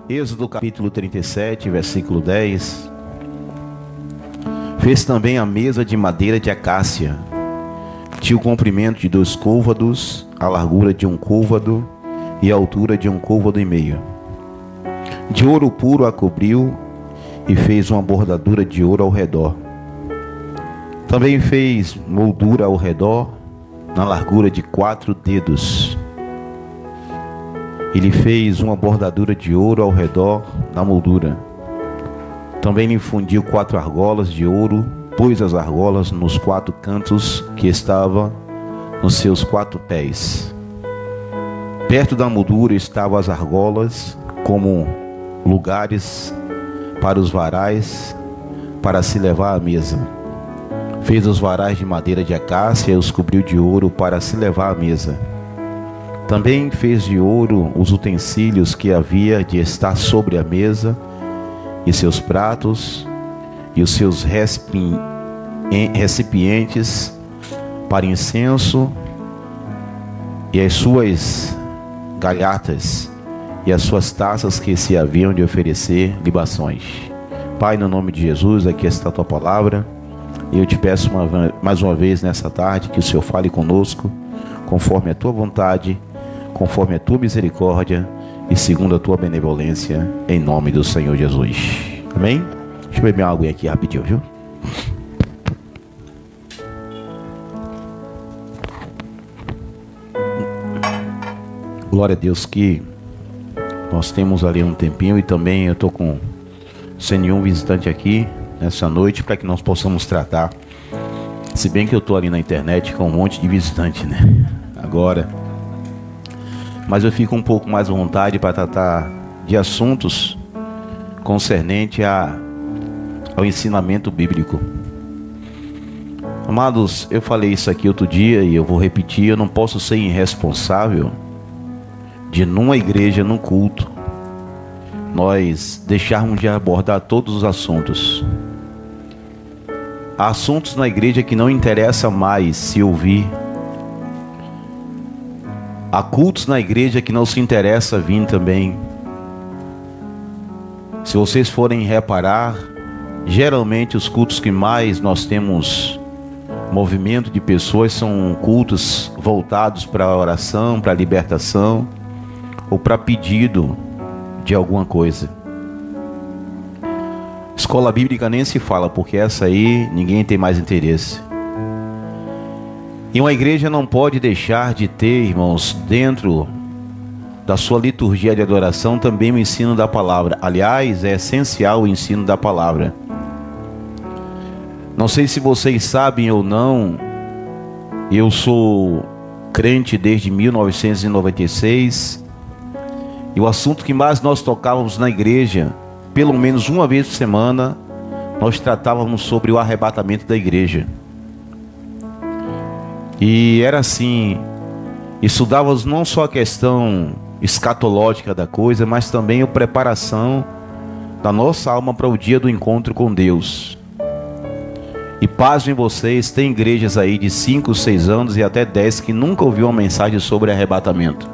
Êxodo capítulo 37, versículo 10. Fez também a mesa de madeira de acácia. Tinha o comprimento de 2 côvados, a largura de 1 côvado e a altura de 1 côvado e meio. De ouro puro a cobriu e fez uma bordadura de ouro ao redor. Também fez moldura ao redor, na largura de 4 dedos. Ele fez uma bordadura de ouro ao redor da moldura. Também lhe fundiu 4 argolas de ouro, pôs as argolas nos 4 cantos que estavam nos seus 4 pés. Perto da moldura estavam as argolas, como lugares para os varais, para se levar à mesa. Fez os varais de madeira de acácia e os cobriu de ouro para se levar à mesa. Também fez de ouro os utensílios que havia de estar sobre a mesa, e seus pratos, e os seus recipientes para incenso, e as suas galhatas, e as suas taças que se haviam de oferecer libações. Pai, no nome de Jesus, aqui está a tua palavra, e eu te peço mais uma vez nessa tarde que o Senhor fale conosco, conforme a tua vontade, conforme a tua misericórdia e segundo a tua benevolência, em nome do Senhor Jesus. Amém? Deixa eu beber uma água aqui rapidinho, viu? Glória a Deus que nós temos ali um tempinho, e também eu estou sem nenhum visitante aqui nessa noite, para que nós possamos tratar. Se bem que eu estou ali na internet com um monte de visitante, né? Agora. Mas eu fico um pouco mais à vontade para tratar de assuntos concernente ao ensinamento bíblico. Amados, eu falei isso aqui outro dia e eu vou repetir: eu não posso ser irresponsável de numa igreja, num culto, nós deixarmos de abordar todos os assuntos. Há assuntos na igreja que não interessa mais se ouvir. Há cultos na igreja que não se interessa vir também. Se vocês forem reparar, geralmente os cultos que mais nós temos movimento de pessoas são cultos voltados para a oração, para a libertação, ou para pedido de alguma coisa. Escola bíblica nem se fala, porque essa aí ninguém tem mais interesse. E uma igreja não pode deixar de ter, irmãos, dentro da sua liturgia de adoração também o ensino da palavra. Aliás, é essencial o ensino da palavra. Não sei se vocês sabem ou não, eu sou crente desde 1996, e o assunto que mais nós tocávamos na igreja, pelo menos uma vez por semana, nós tratávamos sobre o arrebatamento da igreja. E era assim, estudávamos não só a questão escatológica da coisa, mas também a preparação da nossa alma para o dia do encontro com Deus. E pasmem vocês, tem igrejas aí de 5, 6 anos e até 10 que nunca ouviu uma mensagem sobre arrebatamento.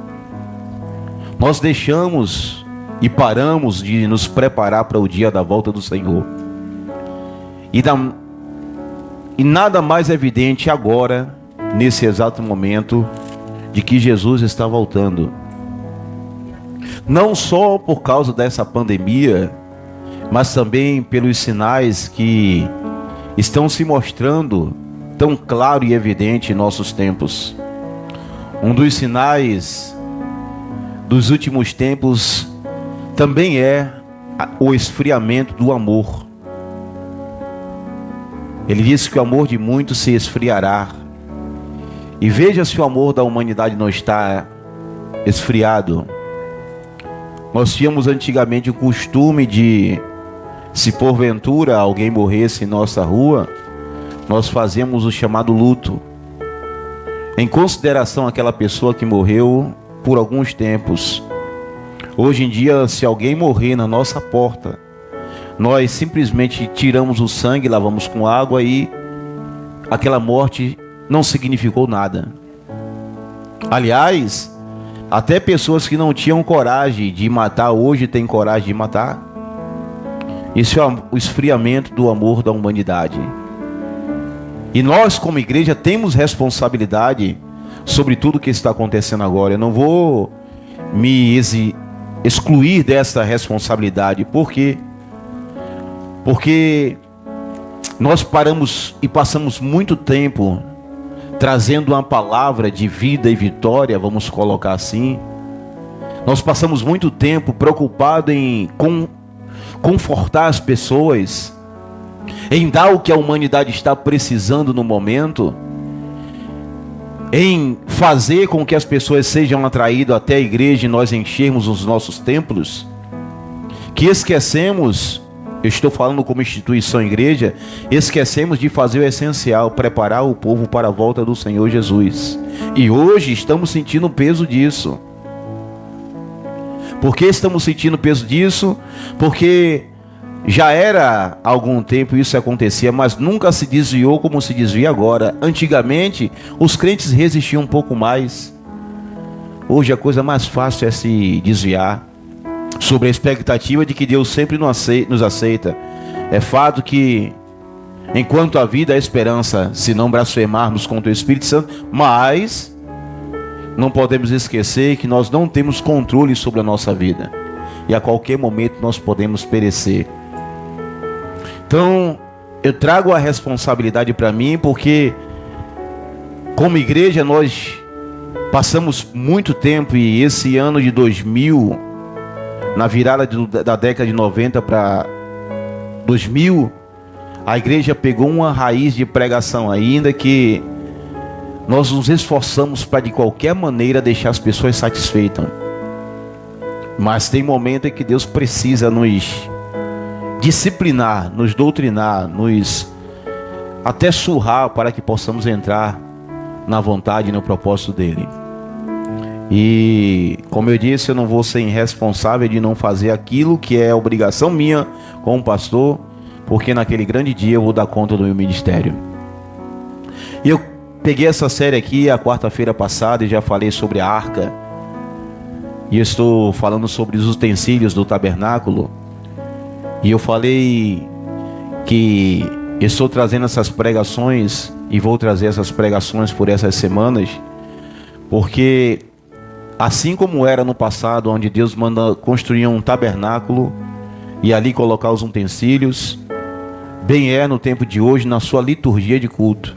Nós deixamos e paramos de nos preparar para o dia da volta do Senhor. E nada mais evidente agora, nesse exato momento, de que Jesus está voltando. Não só por causa dessa pandemia, mas também pelos sinais que estão se mostrando tão claro e evidente em nossos tempos. Um dos sinais dos últimos tempos também é o esfriamento do amor. Ele disse que o amor de muitos se esfriará. E veja se o amor da humanidade não está esfriado. Nós tínhamos antigamente o costume de, se porventura alguém morresse em nossa rua, nós fazíamos o chamado luto, em consideração àquela pessoa que morreu por alguns tempos. Hoje em dia, se alguém morrer na nossa porta, nós simplesmente tiramos o sangue, lavamos com água e aquela morte não significou nada. Aliás, Até pessoas que não tinham coragem de matar, hoje têm coragem de matar. Isso é o esfriamento do amor da humanidade. E nós, como igreja, temos responsabilidade sobre tudo que está acontecendo agora. Eu não vou me excluir dessa responsabilidade. Por quê? Porque nós paramos e passamos muito tempo trazendo uma palavra de vida e vitória, vamos colocar assim. Nós passamos muito tempo preocupados em confortar as pessoas, em dar o que a humanidade está precisando no momento, em fazer com que as pessoas sejam atraídas até a igreja e nós enchermos os nossos templos, que esquecemos, eu estou falando como instituição igreja, esquecemos de fazer o essencial, preparar o povo para a volta do Senhor Jesus. E hoje estamos sentindo o peso disso. Por que estamos sentindo o peso disso? Porque já era há algum tempo isso acontecia, mas nunca se desviou como se desvia agora. Antigamente, os crentes resistiam um pouco mais. Hoje a coisa mais fácil é se desviar, sobre a expectativa de que Deus sempre nos aceita. É fato que, enquanto a vida, há esperança, se não blasfemarmos contra o Espírito Santo, mas não podemos esquecer que nós não temos controle sobre a nossa vida. E a qualquer momento nós podemos perecer. Então, eu trago a responsabilidade para mim, porque como igreja nós passamos muito tempo, e esse ano de 2000, na virada da década de 90 para 2000, a igreja pegou uma raiz de pregação ainda, que nós nos esforçamos para de qualquer maneira deixar as pessoas satisfeitas. Mas tem momento em que Deus precisa nos disciplinar, nos doutrinar, nos até surrar para que possamos entrar na vontade e no propósito dele. E como eu disse, eu não vou ser irresponsável de não fazer aquilo que é obrigação minha como pastor, porque naquele grande dia eu vou dar conta do meu ministério. E eu peguei essa série aqui a quarta-feira passada e já falei sobre a arca. E eu estou falando sobre os utensílios do tabernáculo. E eu falei que eu estou trazendo essas pregações e vou trazer essas pregações por essas semanas, porque assim como era no passado, onde Deus manda construir um tabernáculo e ali colocar os utensílios, bem é no tempo de hoje, na sua liturgia de culto.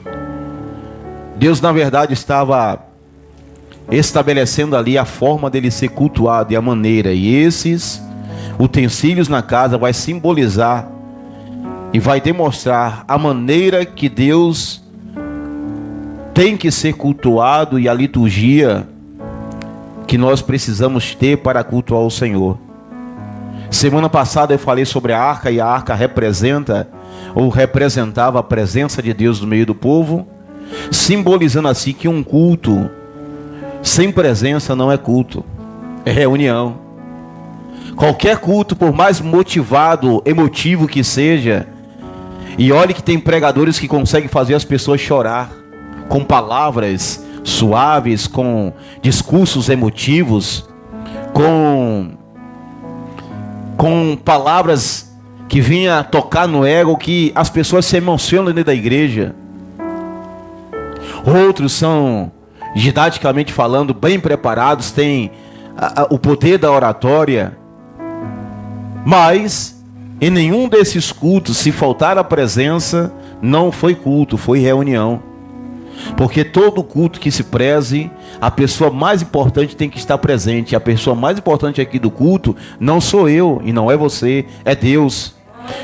Deus, na verdade, estava estabelecendo ali a forma dele ser cultuado e a maneira. E esses utensílios na casa vai simbolizar e vai demonstrar a maneira que Deus tem que ser cultuado e a liturgia que nós precisamos ter para cultuar o Senhor. Semana passada eu falei sobre a arca, e a arca representa ou representava a presença de Deus no meio do povo, simbolizando assim que um culto sem presença não é culto, é reunião. Qualquer culto, por mais motivado, emotivo que seja, e olhe que tem pregadores que conseguem fazer as pessoas chorar com palavras suaves, com discursos emotivos, com palavras que vinha tocar no ego, que as pessoas se emocionam dentro da igreja. Outros são, didaticamente falando, bem preparados, têm o poder da oratória, mas em nenhum desses cultos, se faltar a presença, não foi culto, foi reunião. Porque todo culto que se preze, a pessoa mais importante tem que estar presente. A pessoa mais importante aqui do culto não sou eu e não é você, é Deus.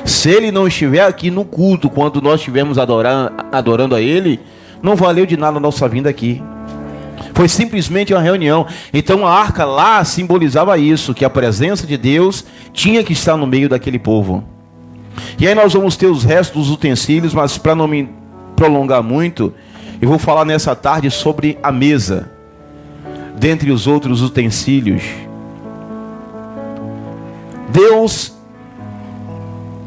Se Ele não estiver aqui no culto, quando nós estivermos adorando a Ele, não valeu de nada a nossa vinda aqui. Foi simplesmente uma reunião. Então a arca lá simbolizava isso, que a presença de Deus tinha que estar no meio daquele povo. E aí nós vamos ter os restos dos utensílios, mas para não me prolongar muito, eu vou falar nessa tarde sobre a mesa, dentre os outros utensílios. Deus,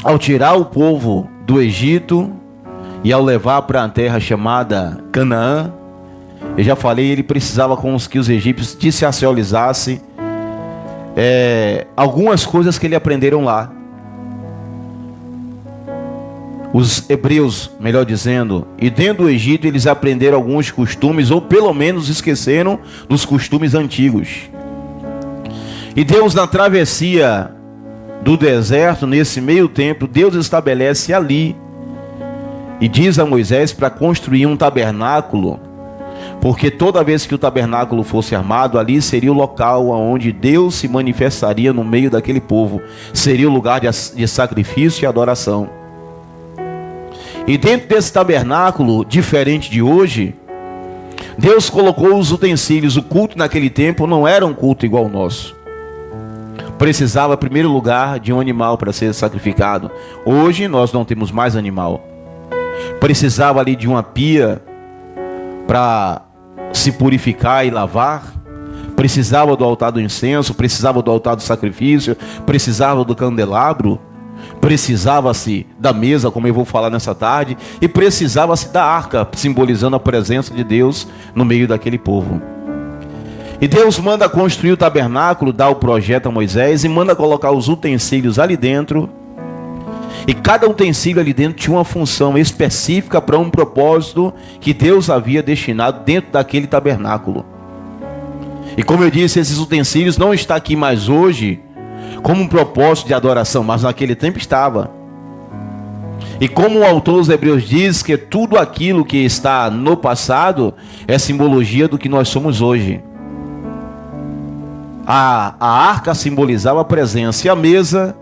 ao tirar o povo do Egito e ao levar para a terra chamada Canaã, Eu já falei, ele precisava com que os egípcios dissocializassem algumas coisas que ele aprenderam lá. Os hebreus, melhor dizendo, e dentro do Egito eles aprenderam alguns costumes, ou pelo menos esqueceram dos costumes antigos. E Deus, na travessia do deserto, nesse meio tempo, Deus estabelece ali e diz a Moisés para construir um tabernáculo, porque toda vez que o tabernáculo fosse armado, ali seria o local onde Deus se manifestaria no meio daquele povo, seria o lugar de sacrifício e adoração. E dentro desse tabernáculo, diferente de hoje, Deus colocou os utensílios. O culto naquele tempo não era um culto igual ao nosso. Precisava, em primeiro lugar, de um animal para ser sacrificado. Hoje nós não temos mais animal. Precisava ali de uma pia para se purificar e lavar. Precisava do altar do incenso, precisava do altar do sacrifício, precisava do candelabro. Precisava-se da mesa, como eu vou falar nessa tarde, e precisava-se da arca, simbolizando a presença de Deus no meio daquele povo. E Deus manda construir o tabernáculo, dá o projeto a Moisés e manda colocar os utensílios ali dentro. E cada utensílio ali dentro tinha uma função específica para um propósito que Deus havia destinado dentro daquele tabernáculo. E como eu disse, esses utensílios não estão aqui mais hoje como um propósito de adoração, mas naquele tempo estava. E como o autor dos Hebreus diz que tudo aquilo que está no passado é simbologia do que nós somos hoje. A arca simbolizava a presença, e a mesa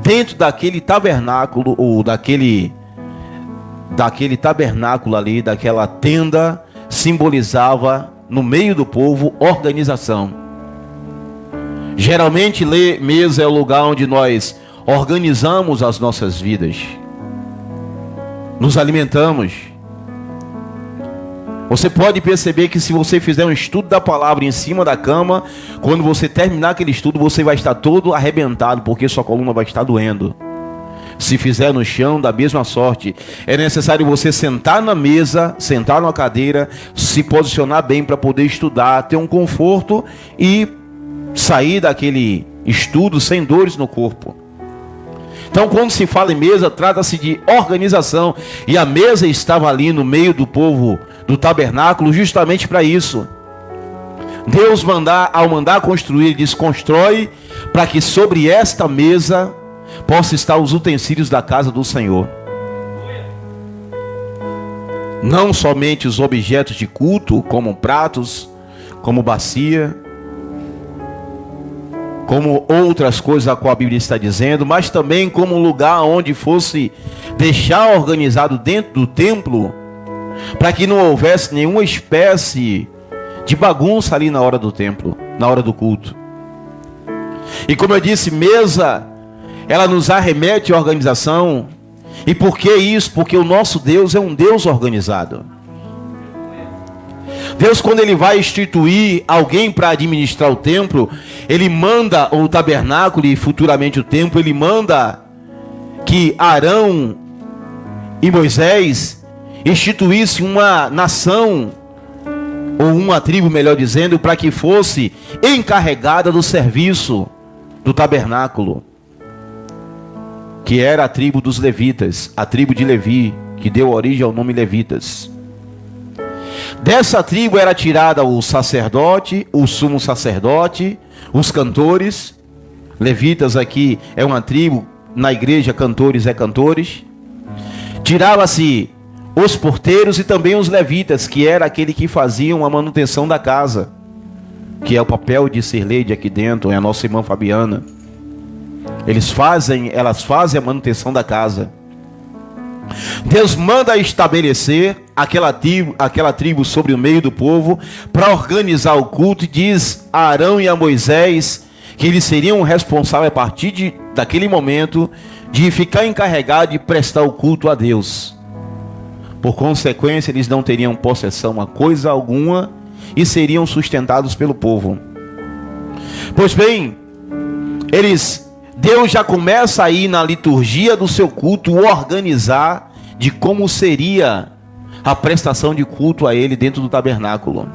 dentro daquele tabernáculo, ou daquele tabernáculo ali, daquela tenda, simbolizava no meio do povo organização. Geralmente mesa é o lugar onde nós organizamos as nossas vidas, nos alimentamos. Você pode perceber que se você fizer um estudo da palavra em cima da cama, quando você terminar aquele estudo, você vai estar todo arrebentado, porque sua coluna vai estar doendo. Se fizer no chão, da mesma sorte. É necessário você sentar na mesa, sentar numa cadeira, se posicionar bem para poder estudar, ter um conforto e sair daquele estudo sem dores no corpo. Então, quando se fala em mesa, trata-se de organização. E a mesa estava ali no meio do povo do tabernáculo justamente para isso. Deus ao mandar construir, ele diz: constrói para que sobre esta mesa possa estar os utensílios da casa do Senhor. Não somente os objetos de culto, como pratos, como bacia, como outras coisas a qual a Bíblia está dizendo, mas também como um lugar onde fosse deixar organizado dentro do templo, para que não houvesse nenhuma espécie de bagunça ali na hora do templo, na hora do culto. E como eu disse, mesa, ela nos arremete à organização. E por que isso? Porque o nosso Deus é um Deus organizado. Deus, quando ele vai instituir alguém para administrar o templo, ele manda o tabernáculo e futuramente o templo, ele manda que Arão e Moisés instituíssem uma nação, ou uma tribo, melhor dizendo, para que fosse encarregada do serviço do tabernáculo, que era a tribo dos levitas, a tribo de Levi, que deu origem ao nome levitas. Dessa tribo era tirada o sacerdote, o sumo sacerdote, os cantores. Levitas aqui é uma tribo, na igreja cantores é cantores. Tirava-se os porteiros e também os levitas, que era aquele que faziam a manutenção da casa, que é o papel de Sirleide aqui dentro, é a nossa irmã Fabiana. Elas fazem a manutenção da casa. Deus manda estabelecer aquela tribo sobre o meio do povo para organizar o culto, e diz a Arão e a Moisés que eles seriam responsáveis a partir daquele momento de ficar encarregados de prestar o culto a Deus. Por consequência, eles não teriam possessão a coisa alguma e seriam sustentados pelo povo. Pois bem, Deus já começa aí na liturgia do seu culto organizar de como seria a prestação de culto a Ele dentro do tabernáculo.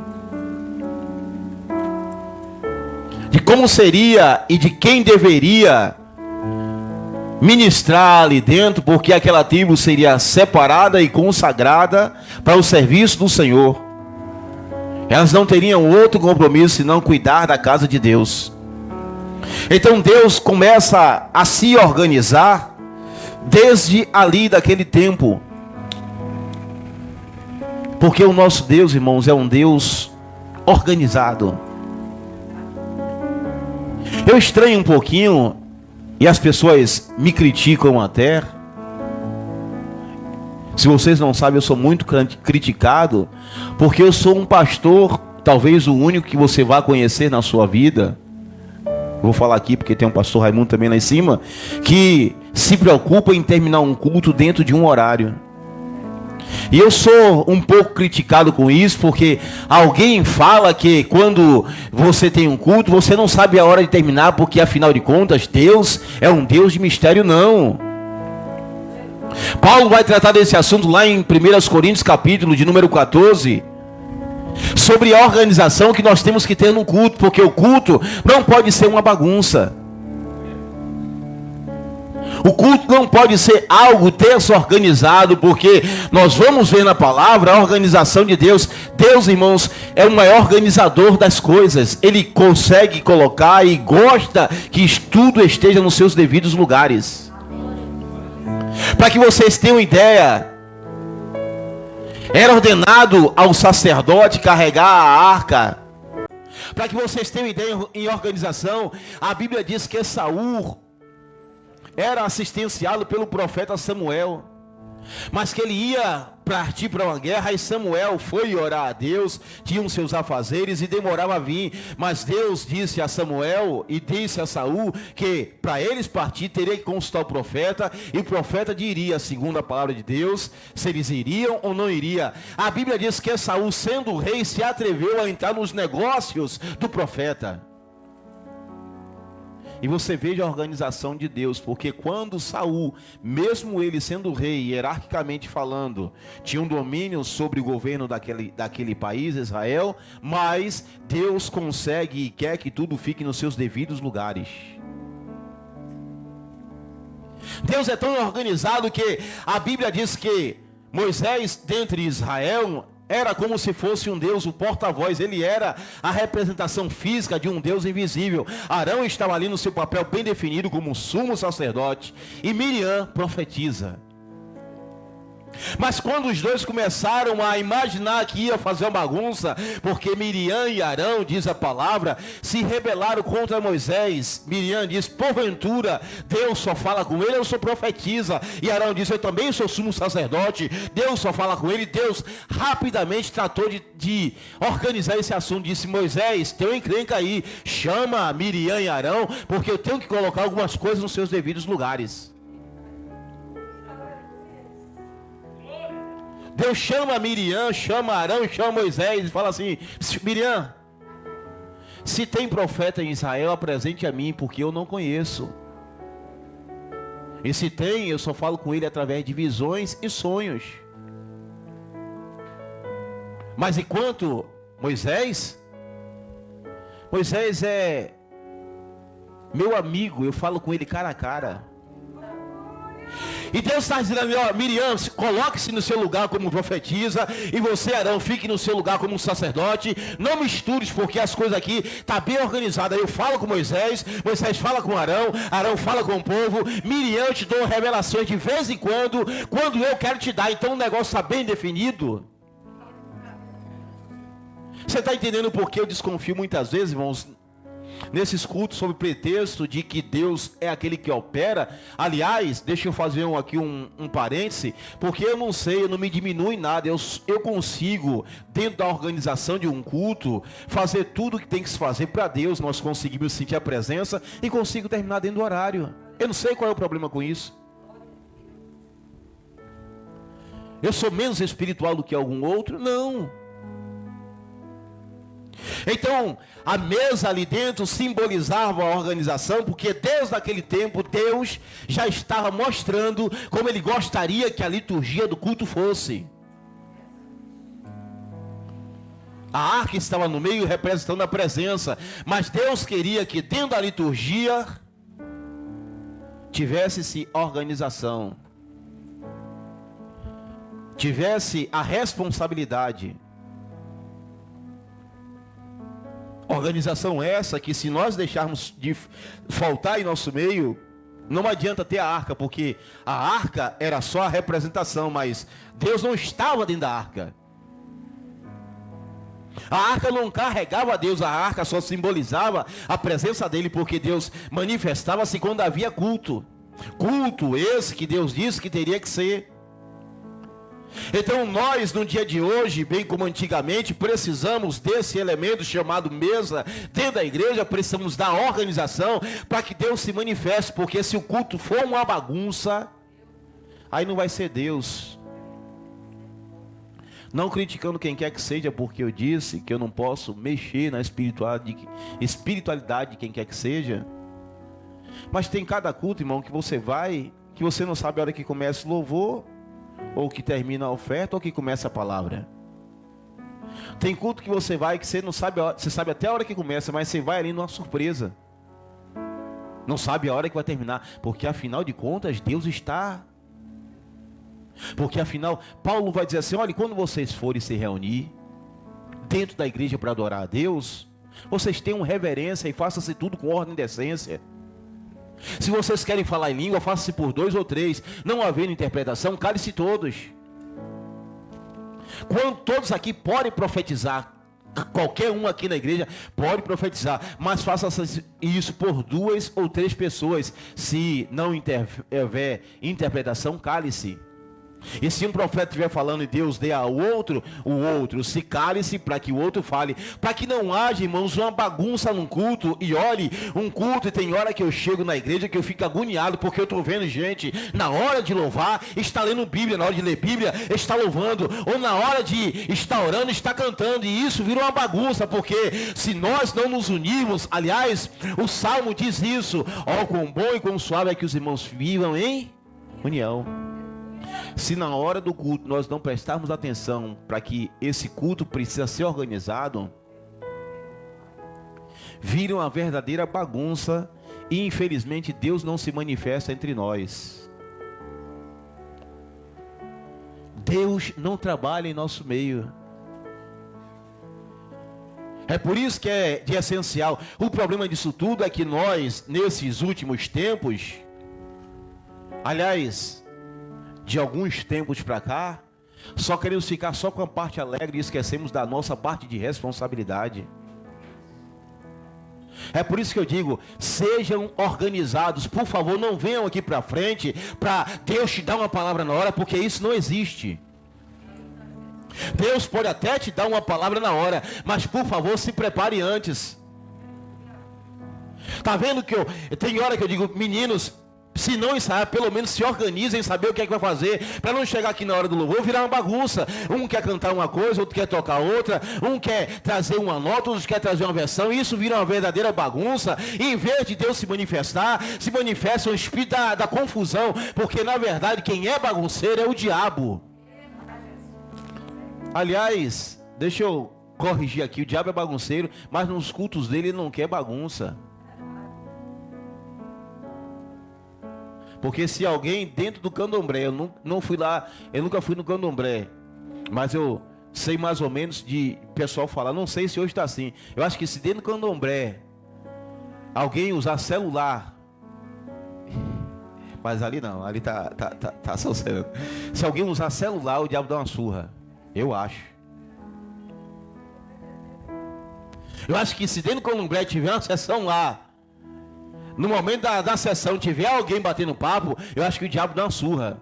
De como seria e de quem deveria ministrar ali dentro, porque aquela tribo seria separada e consagrada para o serviço do Senhor. Elas não teriam outro compromisso senão cuidar da casa de Deus. Então Deus começa a se organizar desde ali daquele tempo. Porque o nosso Deus, irmãos, é um Deus organizado. Eu estranho um pouquinho, e as pessoas me criticam até. Se vocês não sabem, eu sou muito criticado, porque eu sou um pastor, talvez o único que você vai conhecer na sua vida. Vou falar aqui porque tem um pastor Raimundo também lá em cima, que se preocupa em terminar um culto dentro de um horário. E eu sou um pouco criticado com isso, porque alguém fala que quando você tem um culto, você não sabe a hora de terminar, porque afinal de contas, Deus é um Deus de mistério, não. Paulo vai tratar desse assunto lá em 1 Coríntios, capítulo de número 14, sobre a organização que nós temos que ter no culto, porque o culto não pode ser uma bagunça. O culto não pode ser algo desorganizado, porque nós vamos ver na palavra a organização de Deus. Deus, irmãos, é o maior organizador das coisas. Ele consegue colocar e gosta que tudo esteja nos seus devidos lugares. Para que vocês tenham ideia, era ordenado ao sacerdote carregar a arca. Para que vocês tenham ideia em organização, a Bíblia diz que Saul era assistenciado pelo profeta Samuel, mas que ele ia partir para uma guerra, e Samuel foi orar a Deus, tinha os seus afazeres e demorava a vir, mas Deus disse a Samuel e disse a Saul que para eles partir teria que consultar o profeta, e o profeta diria, segundo a palavra de Deus, se eles iriam ou não iriam. A Bíblia diz que Saul, sendo rei, se atreveu a entrar nos negócios do profeta. E você veja a organização de Deus, porque quando Saul, mesmo ele sendo rei, hierarquicamente falando, tinha um domínio sobre o governo daquele país, Israel, mas Deus consegue e quer que tudo fique nos seus devidos lugares. Deus é tão organizado que a Bíblia diz que Moisés, dentre Israel, era como se fosse um Deus, o porta-voz. Ele era a representação física de um Deus invisível. Arão estava ali no seu papel bem definido como sumo sacerdote, e Miriam profetiza. Mas quando os dois começaram a imaginar que ia fazer uma bagunça, porque Miriam e Arão, diz a palavra, se rebelaram contra Moisés. Miriam diz: porventura Deus só fala com ele, eu sou profetisa. E Arão diz: eu também sou sumo sacerdote, Deus só fala com ele. Deus rapidamente tratou de organizar esse assunto. Disse: Moisés, tem uma encrenca aí, chama Miriam e Arão, porque eu tenho que colocar algumas coisas nos seus devidos lugares. Deus chama Miriam, chama Arão e chama Moisés e fala assim: Miriam, se tem profeta em Israel, apresente a mim, porque eu não conheço. E se tem, eu só falo com ele através de visões e sonhos. Mas enquanto Moisés é meu amigo, eu falo com ele cara a cara. E Deus está dizendo: Miriam, coloque-se no seu lugar como profetisa, e você, Arão, fique no seu lugar como sacerdote. Não mistures, porque as coisas aqui estão bem organizadas. Eu falo com Moisés, Moisés fala com Arão, Arão fala com o povo. Miriam, eu te dou revelações de vez em quando eu quero te dar. Então o negócio está bem definido. Você está entendendo por que eu desconfio muitas vezes, irmãos, nesses cultos, sob pretexto de que Deus é aquele que opera? Aliás, deixa eu fazer aqui um parêntese, porque eu não sei, eu não me diminui nada, eu consigo, dentro da organização de um culto, fazer tudo o que tem que se fazer para Deus. Nós conseguimos sentir a presença e consigo terminar dentro do horário. Eu não sei qual é o problema com isso. Eu sou menos espiritual do que algum outro? Não. Então, a mesa ali dentro simbolizava a organização, porque desde aquele tempo, Deus já estava mostrando como Ele gostaria que a liturgia do culto fosse. A arca estava no meio representando a presença, mas Deus queria que dentro da liturgia tivesse-se organização, tivesse a responsabilidade. Organização essa que, se nós deixarmos de faltar em nosso meio, não adianta ter a arca, porque a arca era só a representação, mas Deus não estava dentro da arca. A arca não carregava Deus, a arca só simbolizava a presença dele, porque Deus manifestava-se quando havia culto. Culto esse que Deus disse que teria que ser. Então nós, no dia de hoje, bem como antigamente, precisamos desse elemento chamado mesa dentro da igreja. Precisamos da organização para que Deus se manifeste, porque se o culto for uma bagunça, aí não vai ser Deus. Não criticando quem quer que seja, porque eu disse que eu não posso mexer na espiritualidade de quem quer que seja. Mas tem cada culto, irmão, que você vai, que você não sabe a hora que começa o louvor, ou que termina a oferta, ou que começa a palavra. Tem culto que você vai, que você não sabe, você sabe até a hora que começa, mas você vai ali numa surpresa. Não sabe a hora que vai terminar, porque afinal de contas Deus está. Porque afinal, Paulo vai dizer assim: olha, quando vocês forem se reunir dentro da igreja para adorar a Deus, vocês tenham reverência e façam-se tudo com ordem e decência. Se vocês querem falar em língua, faça-se por 2 ou 3. Não havendo interpretação, cale-se todos. Quando todos aqui podem profetizar, qualquer um aqui na igreja pode profetizar, mas faça isso por 2 ou 3 pessoas. Se não houver interpretação, cale-se. E se um profeta estiver falando e Deus dê ao outro, o outro se cale-se para que o outro fale, para que não haja, irmãos, uma bagunça num culto. E olhe, um culto, e tem hora que eu chego na igreja que eu fico agoniado, porque eu estou vendo gente, na hora de louvar, está lendo Bíblia, na hora de ler Bíblia, está louvando, ou na hora de estar orando, está cantando, e isso vira uma bagunça, porque se nós não nos unirmos, aliás, o Salmo diz isso: ó, quão bom e quão suave é que os irmãos vivam em união. Se na hora do culto nós não prestarmos atenção para que esse culto precisa ser organizado, vira uma verdadeira bagunça e infelizmente Deus não se manifesta entre nós. Deus não trabalha em nosso meio. É por isso que é de essencial. O problema disso tudo é que nós, nesses últimos tempos, aliás, de alguns tempos para cá, só queremos ficar só com a parte alegre e esquecemos da nossa parte de responsabilidade. É por isso que eu digo: sejam organizados, por favor. Não venham aqui para frente para Deus te dar uma palavra na hora, porque isso não existe. Deus pode até te dar uma palavra na hora, mas por favor, se prepare antes. Tá vendo que tem hora que eu digo: meninos, se não ensaiar, pelo menos se organizem, saber o que é que vai fazer, para não chegar aqui na hora do louvor virar uma bagunça. Um quer cantar uma coisa, outro quer tocar outra, um quer trazer uma nota, outro quer trazer uma versão, e isso vira uma verdadeira bagunça. E em vez de Deus se manifestar, se manifesta o espírito da confusão, porque na verdade quem é bagunceiro é o diabo. Aliás, deixa eu corrigir aqui: o diabo é bagunceiro, mas nos cultos dele ele não quer bagunça. Porque se alguém dentro do candomblé, eu não fui lá, eu nunca fui no candomblé, mas eu sei mais ou menos de pessoal falar, não sei se hoje está assim. Eu acho que se dentro do candomblé alguém usar celular, mas ali não, ali tá associando. Se alguém usar celular, o diabo dá uma surra. Eu acho. Eu acho que se dentro do candomblé tiver uma sessão lá, no momento da sessão tiver alguém batendo papo, eu acho que o diabo dá uma surra.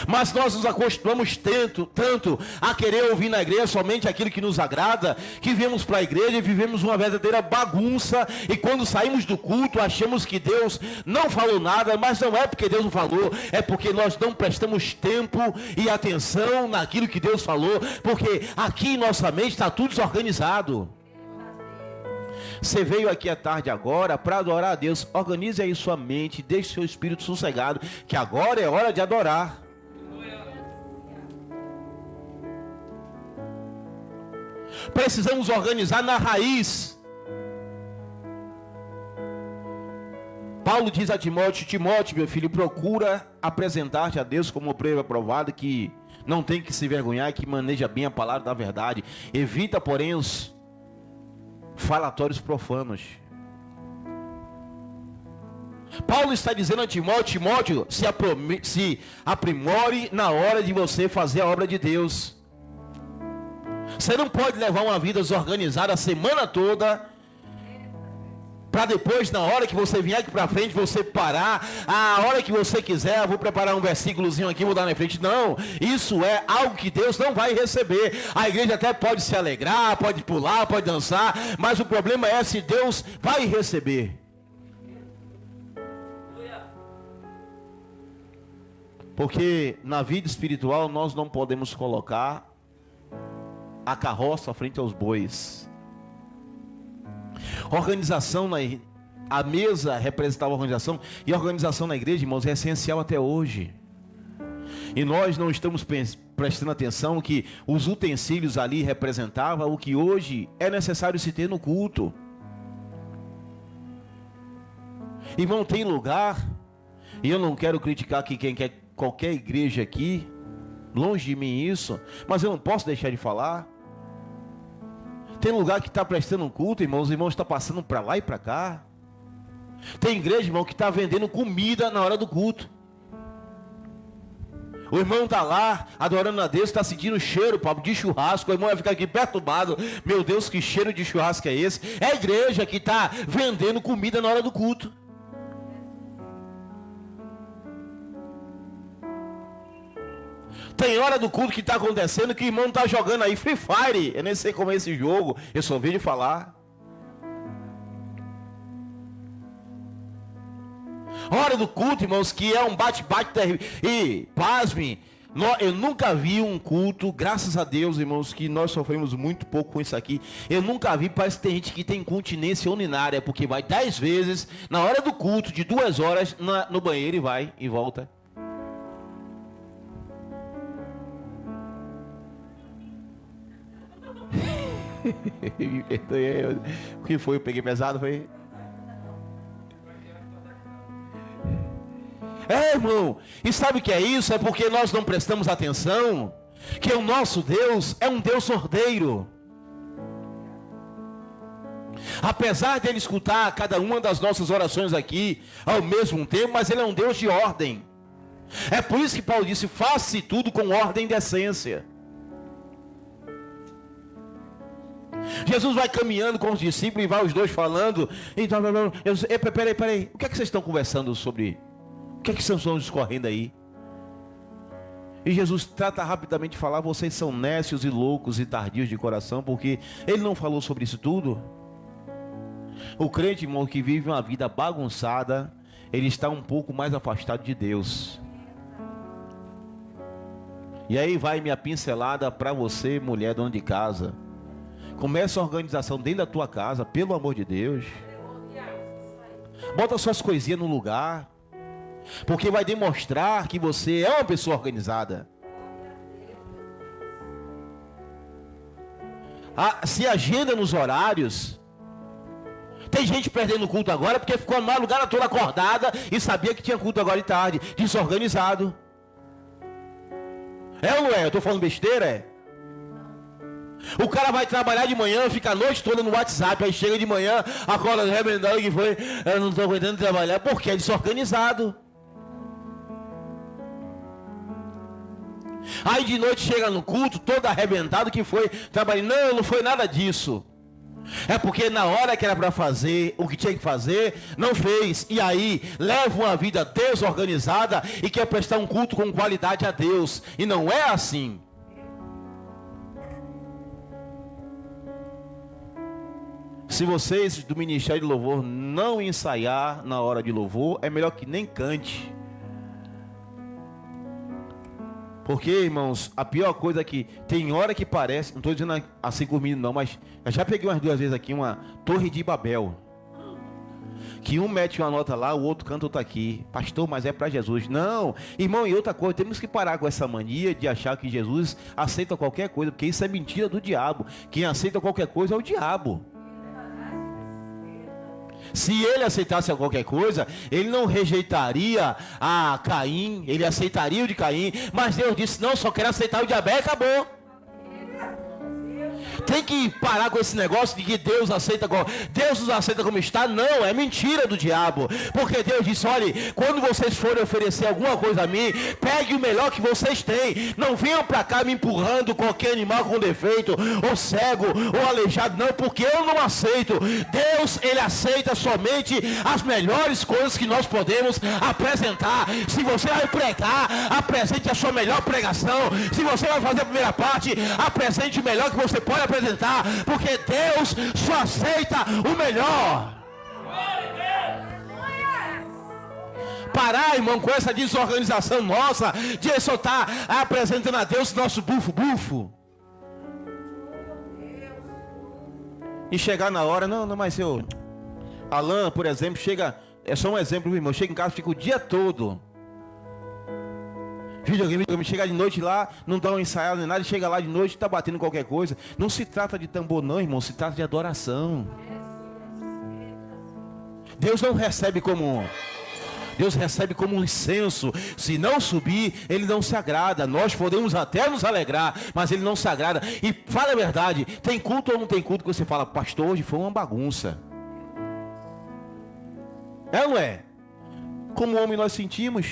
Mas nós nos acostumamos tanto a querer ouvir na igreja somente aquilo que nos agrada, que viemos para a igreja e vivemos uma verdadeira bagunça. E quando saímos do culto, achamos que Deus não falou nada, mas não é porque Deus não falou, é porque nós não prestamos tempo e atenção naquilo que Deus falou, porque aqui em nossa mente está tudo desorganizado. Você veio aqui à tarde agora para adorar a Deus. Organize aí sua mente, deixe seu espírito sossegado, que agora é hora de adorar. Precisamos organizar na raiz. Paulo diz a Timóteo: Timóteo, meu filho, procura apresentar-te a Deus como obreiro aprovado, que não tem que se vergonhar, que maneja bem a palavra da verdade. Evita, porém, os falatórios profanos. Paulo está dizendo a Timóteo: Timóteo, se aprimore na hora de você fazer a obra de Deus. Você não pode levar uma vida desorganizada a semana toda, para depois, na hora que você vier aqui para frente, você parar. A hora que você quiser, eu vou preparar um versículozinho aqui, vou dar na frente. Não, isso é algo que Deus não vai receber. A igreja até pode se alegrar, pode pular, pode dançar, mas o problema é se Deus vai receber. Porque na vida espiritual nós não podemos colocar a carroça frente aos bois. Organização, a mesa representava a organização, e a organização na igreja, irmãos, é essencial até hoje. E nós não estamos prestando atenção que os utensílios ali representavam o que hoje é necessário se ter no culto. Irmão, tem lugar, e eu não quero criticar aqui quem quer qualquer igreja aqui, longe de mim isso, mas eu não posso deixar de falar. Tem lugar que está prestando um culto, irmãos, os irmãos estão passando para lá e para cá. Tem igreja, irmão, que está vendendo comida na hora do culto. O irmão está lá, adorando a Deus, está sentindo o cheiro, Pablo, de churrasco. O irmão vai ficar aqui perturbado. Meu Deus, que cheiro de churrasco é esse? É a igreja que está vendendo comida na hora do culto. Tem hora do culto que está acontecendo que o irmão está jogando aí Free Fire. Eu nem sei como é esse jogo, eu só ouvi de falar. Hora do culto, irmãos, que é um bate-bate terrível. E, pasme, eu nunca vi um culto, graças a Deus, irmãos, que nós sofremos muito pouco com isso aqui. Eu nunca vi, parece que tem gente que tem incontinência urinária, porque vai 10 vezes, na hora do culto, de 2 horas, no banheiro e vai e volta. O que foi? Eu peguei pesado, foi? Irmão, e sabe o que é isso? É porque nós não prestamos atenção que o nosso Deus é um Deus sordeiro. Apesar de Ele escutar cada uma das nossas orações aqui ao mesmo tempo, mas Ele é um Deus de ordem. É por isso que Paulo disse: faça tudo com ordem e decência. Jesus vai caminhando com os discípulos e vai os dois falando. Então, peraí. O que é que vocês estão conversando sobre? O que é que vocês estão discorrendo aí? E Jesus trata rapidamente de falar: vocês são nécios e loucos e tardios de coração, porque Ele não falou sobre isso tudo. O crente, irmão, que vive uma vida bagunçada, ele está um pouco mais afastado de Deus. E aí vai minha pincelada para você, mulher dona de casa. Começa a organização dentro da tua casa, pelo amor de Deus. Bota suas coisinhas no lugar, porque vai demonstrar que você é uma pessoa organizada. Se agenda nos horários. Tem gente perdendo o culto agora porque ficou a madrugada toda acordada e sabia que tinha culto agora de tarde. Desorganizado. É ou não é? Eu estou falando besteira, é? O cara vai trabalhar de manhã, fica a noite toda no WhatsApp, aí chega de manhã, acorda arrebentado, que foi, eu não estou aguentando trabalhar, porque é desorganizado. Aí de noite chega no culto, todo arrebentado, que foi trabalhando. Não foi nada disso. É porque na hora que era para fazer o que tinha que fazer, não fez. E aí leva uma vida desorganizada e quer prestar um culto com qualidade a Deus. E não é assim. Se vocês do Ministério de Louvor não ensaiar na hora de louvor, é melhor que nem cante. Porque, irmãos, a pior coisa é que tem hora que parece, não estou dizendo assim comigo não, mas eu já peguei umas 2 vezes aqui uma Torre de Babel. que um mete uma nota lá, o outro canta outra aqui. Pastor, mas é para Jesus. Não, irmão, e outra coisa, temos que parar com essa mania de achar que Jesus aceita qualquer coisa, porque isso é mentira do diabo. Quem aceita qualquer coisa é o diabo. Se ele aceitasse qualquer coisa, ele não rejeitaria a Caim, ele aceitaria o de Caim, mas Deus disse, não, só quero aceitar o de Abel e acabou. Tem que parar com esse negócio de que Deus nos aceita como está. Não, é mentira do diabo. Porque Deus disse, olha, quando vocês forem oferecer alguma coisa a mim, pegue o melhor que vocês têm. Não venham para cá me empurrando qualquer animal com defeito, ou cego, ou aleijado, não, porque eu não aceito. Deus, ele aceita somente as melhores coisas que nós podemos apresentar. Se você vai pregar, apresente a sua melhor pregação. Se você vai fazer a primeira parte, apresente o melhor que você pode apresentar, porque Deus só aceita o melhor. Parar, irmão, com essa desorganização nossa de só estar apresentando a Deus nosso bufo. E chegar na hora, não, mas eu... Alan, por exemplo, chega... É só um exemplo, irmão. Chega em casa, fica o dia todo videogame, chega de noite lá, não dá um ensaiado nem nada, chega lá de noite, tá batendo qualquer coisa. Não se trata de tambor não, irmão, se trata de adoração. Deus não recebe como... Deus recebe como um incenso. Se não subir, ele não se agrada. Nós podemos até nos alegrar, mas ele não se agrada. E fala a verdade, tem culto ou não tem culto que você fala, pastor, hoje foi uma bagunça. É ou não é? Como homem nós sentimos.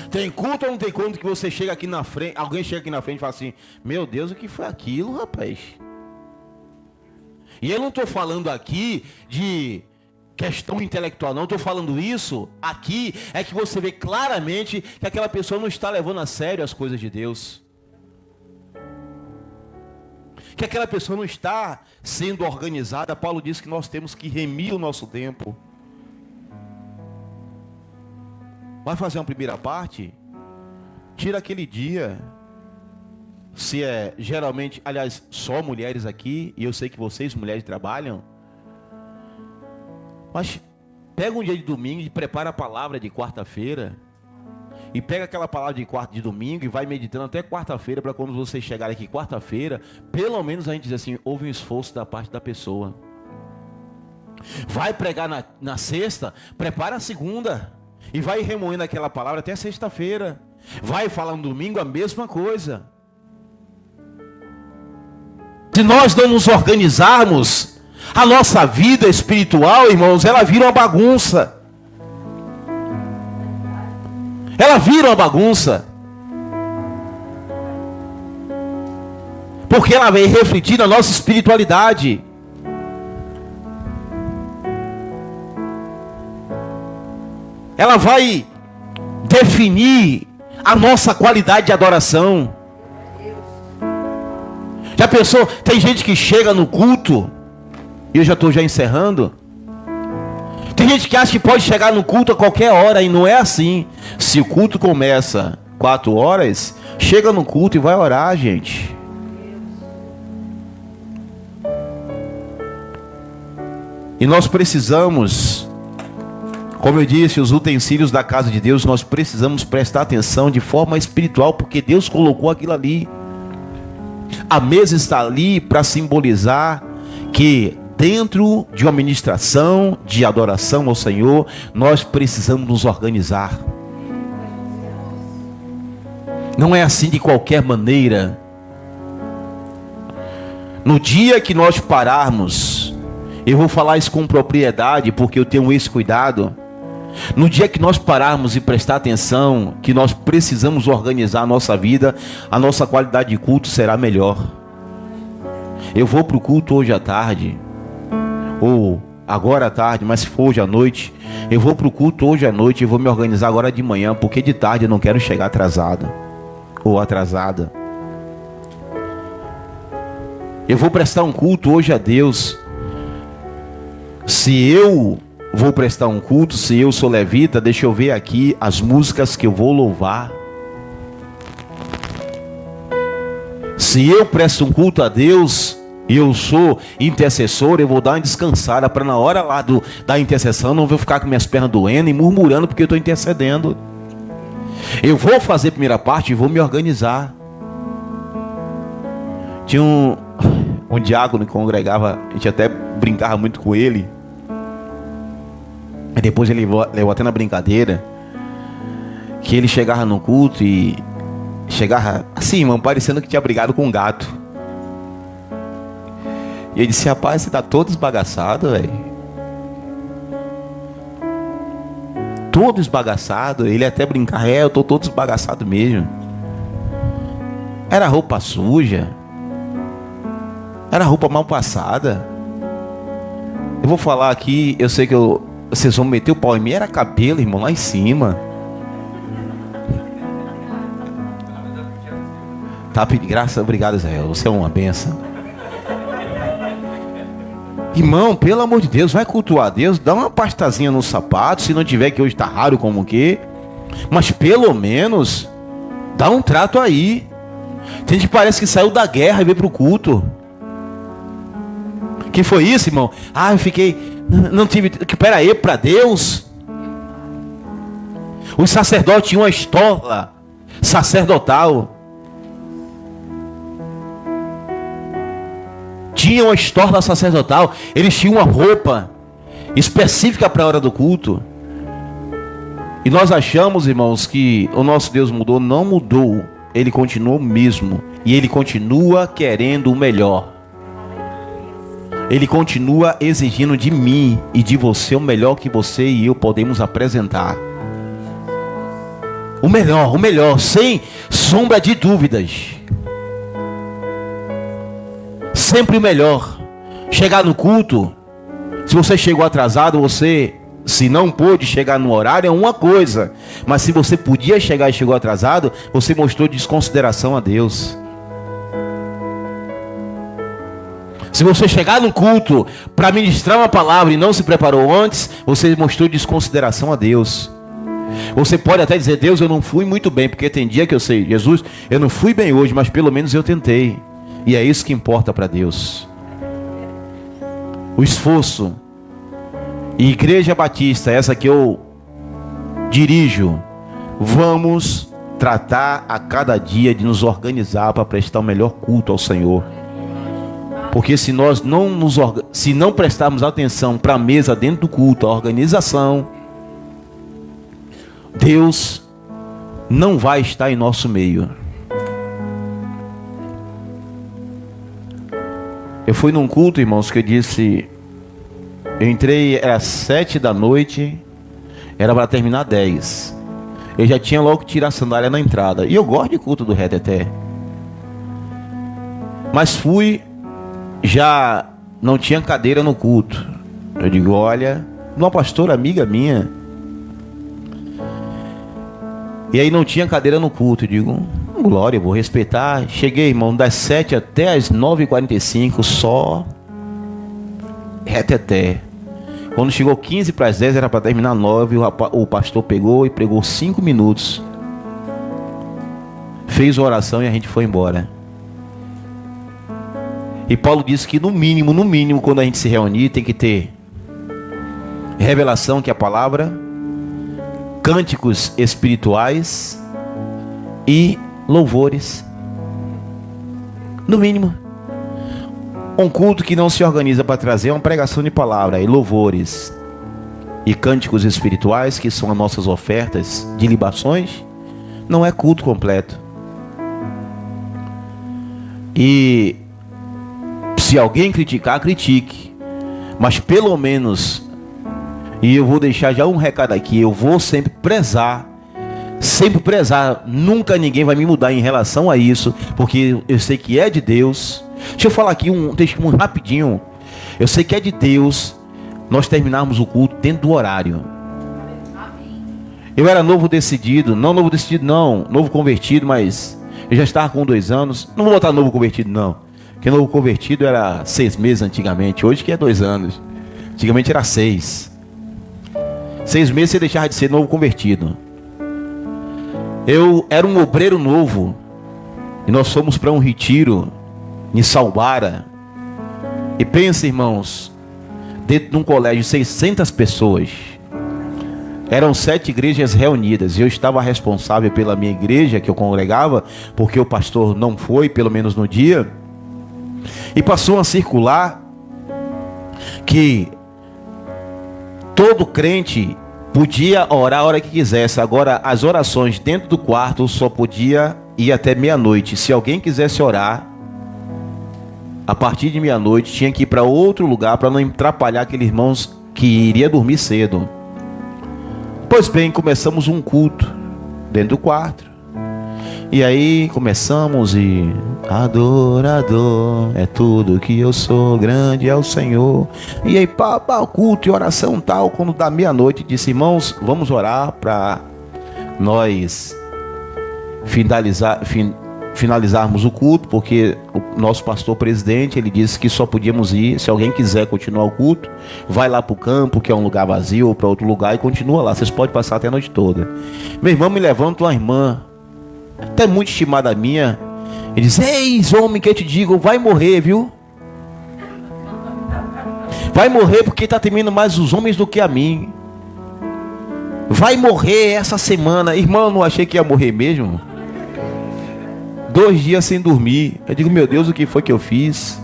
Tem culto ou não tem culto que você chega aqui na frente, alguém chega aqui na frente e fala assim, meu Deus, o que foi aquilo, rapaz? E eu não estou falando aqui de questão intelectual, não estou falando isso. Aqui é que você vê claramente que aquela pessoa não está levando a sério as coisas de Deus. Que aquela pessoa não está sendo organizada. Paulo diz que nós temos que remir o nosso tempo. Vai fazer uma primeira parte? Tira aquele dia. Se é geralmente, aliás, só mulheres aqui, e eu sei que vocês mulheres trabalham, mas pega um dia de domingo e prepara a palavra de quarta-feira. E pega aquela palavra de domingo e vai meditando até quarta-feira, para quando vocês chegarem aqui quarta-feira, pelo menos a gente diz assim, houve um esforço da parte da pessoa. Vai pregar na sexta, prepara a segunda. E vai remoendo aquela palavra até sexta-feira. Vai falar no domingo a mesma coisa. Se nós não nos organizarmos, a nossa vida espiritual, irmãos, ela vira uma bagunça. Ela vira uma bagunça. Porque ela vai refletir na nossa espiritualidade. Ela vai definir a nossa qualidade de adoração. Já pensou? Tem gente que chega no culto, e eu já estou encerrando. Tem gente que acha que pode chegar no culto a qualquer hora, e não é assim. Se o culto começa 4 horas, chega no culto e vai orar, gente. E nós precisamos, como eu disse, os utensílios da casa de Deus, nós precisamos prestar atenção de forma espiritual, porque Deus colocou aquilo ali. A mesa está ali para simbolizar que dentro de uma ministração de adoração ao Senhor, nós precisamos nos organizar. Não é assim de qualquer maneira. No dia que nós pararmos, eu vou falar isso com propriedade, porque eu tenho esse cuidado. No dia que nós pararmos e prestar atenção, que nós precisamos organizar a nossa vida, a nossa qualidade de culto será melhor. Eu vou para o culto hoje à tarde, ou agora à tarde, mas se for hoje à noite, eu vou para o culto hoje à noite e vou me organizar agora de manhã, porque de tarde eu não quero chegar atrasado ou atrasada. Eu vou prestar um culto hoje a Deus. Se eu vou prestar um culto, se eu sou levita, deixa eu ver aqui as músicas que eu vou louvar. Se eu presto um culto a Deus, e eu sou intercessor, eu vou dar uma descansada para na hora lá da intercessão não vou ficar com minhas pernas doendo e murmurando porque eu estou intercedendo. Eu vou fazer a primeira parte e vou me organizar. Tinha um diácono que congregava, a gente até brincava muito com ele. E depois ele levou até na brincadeira que ele chegava no culto e chegava assim, irmão, parecendo que tinha brigado com um gato. E ele disse: rapaz, você tá todo esbagaçado, velho. Todo esbagaçado. Ele até brincava: eu tô todo esbagaçado mesmo. Era roupa suja, era roupa mal passada. Eu vou falar aqui, eu sei que vocês vão meter o pau em mim. Era cabelo, irmão, lá em cima. Tá, graças, obrigado, Israel. Você é uma benção. Irmão, pelo amor de Deus, vai cultuar a Deus. Dá uma pastazinha no sapato. Se não tiver, que hoje tá raro como o quê. Mas pelo menos dá um trato aí. Tem gente que parece que saiu da guerra e veio pro culto. Que foi isso, irmão? Eu fiquei... Não tive... Pera aí, pra Deus. Os sacerdotes tinham uma estola sacerdotal. Tinham uma estorna sacerdotal. Eles tinham uma roupa específica para a hora do culto. E nós achamos, irmãos, que o nosso Deus mudou. Não mudou. Ele continuou o mesmo. E Ele continua querendo o melhor. Ele continua exigindo de mim e de você o melhor que você e eu podemos apresentar. O melhor, sem sombra de dúvidas. Sempre o melhor. Chegar no culto, se você chegou atrasado, você, se não pôde chegar no horário, é uma coisa. Mas se você podia chegar e chegou atrasado, você mostrou desconsideração a Deus. Se você chegar no culto para ministrar uma palavra e não se preparou antes, você mostrou desconsideração a Deus. Você pode até dizer: Deus, eu não fui muito bem, porque tem dia que eu sei, Jesus, eu não fui bem hoje, mas pelo menos eu tentei. E é isso que importa para Deus. O esforço. E Igreja Batista, essa que eu dirijo, vamos tratar a cada dia de nos organizar para prestar o melhor culto ao Senhor. Porque se nós se não prestarmos atenção para a mesa dentro do culto, a organização, Deus não vai estar em nosso meio. Eu fui num culto, irmãos, que eu disse... Eu entrei às 7 da noite, era para terminar 10. Eu já tinha logo que tirar a sandália na entrada. E eu gosto de culto do reteté. Mas fui, já não tinha cadeira no culto. Eu digo: olha, uma pastora amiga minha. E aí não tinha cadeira no culto. Eu digo: glória, eu vou respeitar. Cheguei, irmão, das 7 até as 9h45, só reteté. Quando chegou 15 para as 10, era para terminar 9, o pastor pegou e pregou 5 minutos. Fez a oração e a gente foi embora. E Paulo disse que no mínimo, quando a gente se reunir, tem que ter revelação, que é a palavra, cânticos espirituais e louvores. No mínimo. Um culto que não se organiza para trazer uma pregação de palavra e louvores e cânticos espirituais, que são as nossas ofertas de libações, não é culto completo. E se alguém criticar, critique, mas pelo menos, e eu vou deixar já um recado aqui, eu vou sempre prezar, nunca ninguém vai me mudar em relação a isso, porque eu sei que é de Deus. Deixa eu falar aqui um testemunho rapidinho. Eu sei que é de Deus nós terminarmos o culto dentro do horário. Eu era novo convertido, mas eu já estava com 2 anos. Não vou botar novo convertido não, porque novo convertido era 6 meses antigamente. Hoje que é 2 anos. Antigamente era 6. 6 meses você deixava de ser novo convertido. Eu era um obreiro novo e nós fomos para um retiro em Salbara. E pensa, irmãos, dentro de um colégio, 600 pessoas. Eram 7 igrejas reunidas. E eu estava responsável pela minha igreja que eu congregava, porque o pastor não foi, pelo menos no dia. E passou a circular que todo crente podia orar a hora que quisesse. Agora, as orações dentro do quarto só podia ir até meia-noite. Se alguém quisesse orar a partir de meia-noite, tinha que ir para outro lugar para não atrapalhar aqueles irmãos que iria dormir cedo. Pois bem, começamos um culto dentro do quarto. E aí começamos e... Adorador é tudo que eu sou, grande é o Senhor. E aí culto e oração tal. Quando dá meia-noite, disse: irmãos, vamos orar para nós finalizarmos o culto, porque o nosso pastor presidente, ele disse que só podíamos ir se alguém quiser continuar o culto, vai lá para o campo, que é um lugar vazio, ou para outro lugar, e continua lá. Vocês podem passar até a noite toda. Meu irmão me levanta, uma irmã até muito estimada minha, e diz: eis, homem, que eu te digo, vai morrer, viu? Vai morrer, porque está temendo mais os homens do que a mim. Vai morrer essa semana. Irmão, eu não achei que ia morrer mesmo. 2 dias sem dormir. Eu digo: meu Deus, o que foi que eu fiz?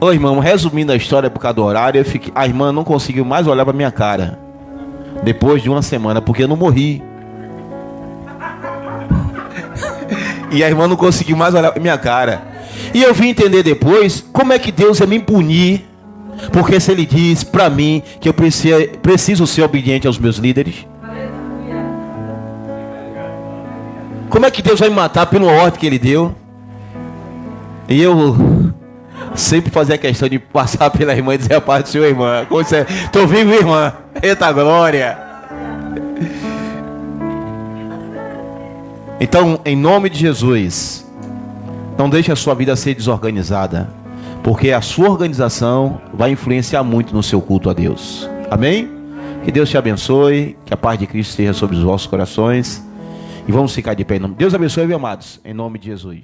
Ô irmão, resumindo a história por causa do horário, a irmã não conseguiu mais olhar para minha cara depois de uma semana, porque eu não morri. E a irmã não conseguiu mais olhar para minha cara. E eu vim entender depois como é que Deus ia me punir, porque se Ele diz para mim que eu preciso ser obediente aos meus líderes, como é que Deus vai me matar pela ordem que Ele deu? E eu sempre fazia questão de passar pela irmã e dizer: a paz do Senhor, irmã. Estou vivo, irmã. Eita glória. Então, em nome de Jesus, não deixe a sua vida ser desorganizada, porque a sua organização vai influenciar muito no seu culto a Deus. Amém? Que Deus te abençoe, que a paz de Cristo esteja sobre os vossos corações. E vamos ficar de pé em nome. Deus abençoe, meus amados, em nome de Jesus.